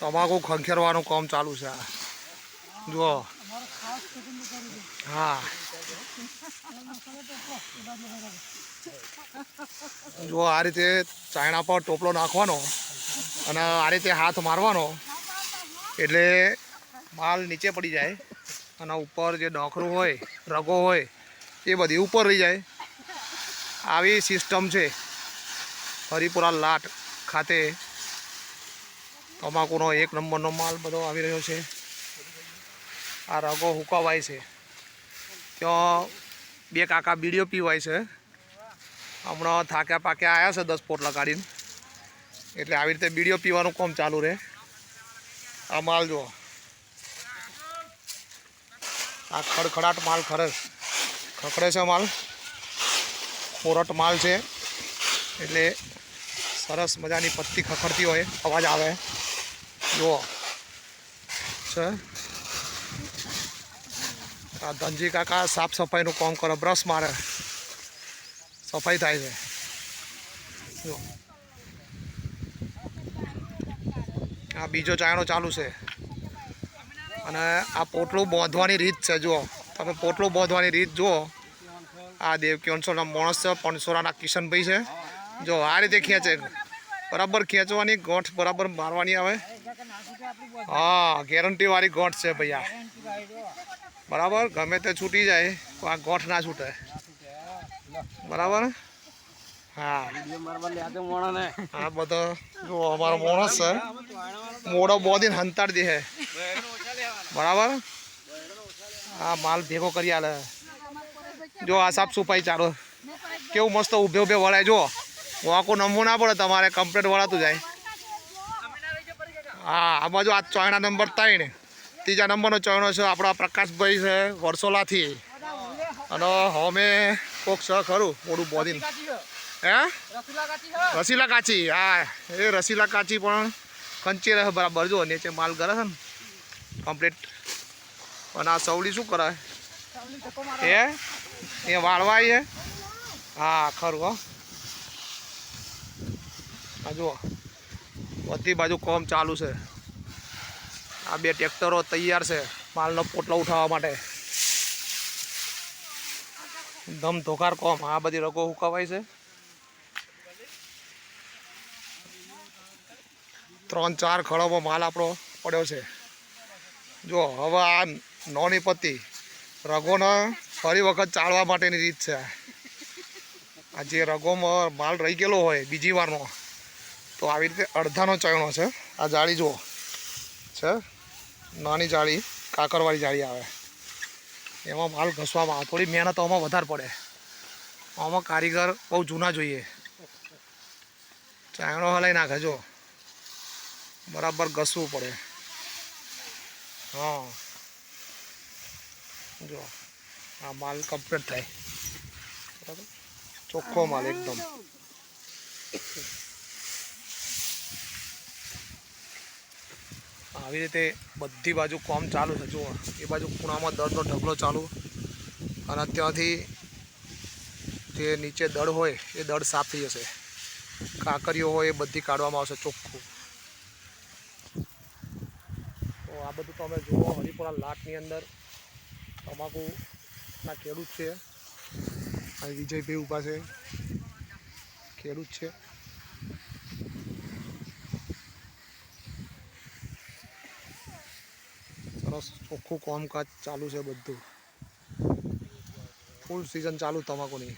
તમાકુ ખંખેરવાનું કામ ચાલુ છે જુઓ હા જુઓ આ રીતે ચાયણા પર ટોપલો નાખવાનો અને આ રીતે હાથ મારવાનો એટલે માલ નીચે પડી જાય અને ઉપર જે ડોખરું હોય રગો હોય એ બધી ઉપર રહી જાય આવી સિસ્ટમ છે હરિપુરા લાટ ખાતે તમાકુનો 1 નંબરનો માલ બધો આવી રહ્યો છે આ રગો હુકાવાય છે ત્યાં 2 કાકા બીડીઓ પીવાય છે હમણાં થાક્યા પાક્યા આવ્યા છે 10 પોટલા કાઢીને એટલે આવી રીતે બીડીઓ પીવાનું કામ ચાલુ રહે આ માલ જુઓ આ ખડખડાટ માલ ખકડે છે માલ કોરટ માલ છે એટલે સરસ મજાની પત્તી ખખડતી હોય અવાજ આવે જુઓ છે આ ધનજી કાકા સાફ સફાઈનું કામ કરે બ્રશ મારે સફાઈ થાય છે જો આ બીજો ચાયણો ચાલુ છે અને આ પોટલું બાંધવાની રીત છે જુઓ તમે પોટલું બાંધવાની રીત જુઓ આ દેવકીઓનસોના માણસ છે પણસોરાના કિશનભાઈ છે જો આ રીતે ખેંચે બરાબર ખેંચવાની ગોઠ બરાબર મારવાની આવે હા ગેરંટીવાળી ગોઠ છે ભૈયા બરાબર ગમે તે છૂટી જાય તો આ ગોઠ ના છૂટે બરાબર હા આ બધો જો અમારો માણસ છે મોડો બોધીને હંતાડી દે બરાબર હા માલ ભેગો કરી આલે જો આ સાફ સફાઈ ચાલો કેવું મસ્ત ઊભે વળાય જો વાંકો નમવું ના પડે તમારે કમ્પ્લીટ વળાતું જાય હા આ બાજુ આ ચોયણા નંબર 3 ત્રીજા નંબરનો ચોયણો છે આપણા પ્રકાશભાઈ છે વરસોલાથી અને અમે કોક છે ખરું મોડું બોધીને હે રસીલા કાચી હા એ રસીલા કાચી પણ કંચી રહે બરાબર જો નીચે માલ કરે છે ને કમ્પ્લીટ અને આ સવડી શું કરે એ વાળવાય છે હા ખરું હો આ જુઓ બધી બાજુ કોમ ચાલુ છે આ 2 ટ્રેક્ટરો તૈયાર છે માલનો પોટલો ઉઠાવવા માટે ધમ ધોકાર કોમ આ બધી રગો હુકાવાય છે 3-4 ખળોમાં માલ આપણો પડ્યો છે જો હવે આ નોની પત્તી રગોને ફરી વખત ચાળવા માટેની રીત છે આ જે રગોમાં માલ રહી ગયેલો હોય બીજી વારનો તો આવી રીતે અડધાનો ચાયણો છે આ જાળી જુઓ છે નાની જાળી કાકરવાળી જાળી આવે એમાં માલ ઘસવામાં આવે થોડી મહેનત આમાં વધારે પડે આમાં કારીગર બહુ જૂના જોઈએ ચાયણો હલાઈ નાખે જો બરાબર ઘસવું પડે હા જો આ માલ કમ્પ્લીટ થાય બરાબર ચોખ્ખો માલ એકદમ આવી રીતે બધી બાજુ કોમ ચાલુ છે જુઓ એ બાજુ ખૂણામાં દળનો ઢગલો ચાલુ અને ત્યાંથી જે નીચે દળ હોય એ દળ સાફ થઈ જશે કાકરીઓ હોય એ બધી કાઢવામાં આવશે ચોખ્ખું તો આ બધું તમે જુઓ હરિપુરા લાટની અંદર તમાકુના ખેડૂત છે અને વિજયભાઈ ઊભા છે ખેડૂત છે સરસ ચોખ્ખું કામકાજ ચાલુ છે બધું ફૂલ સિઝન ચાલુ તમાકુની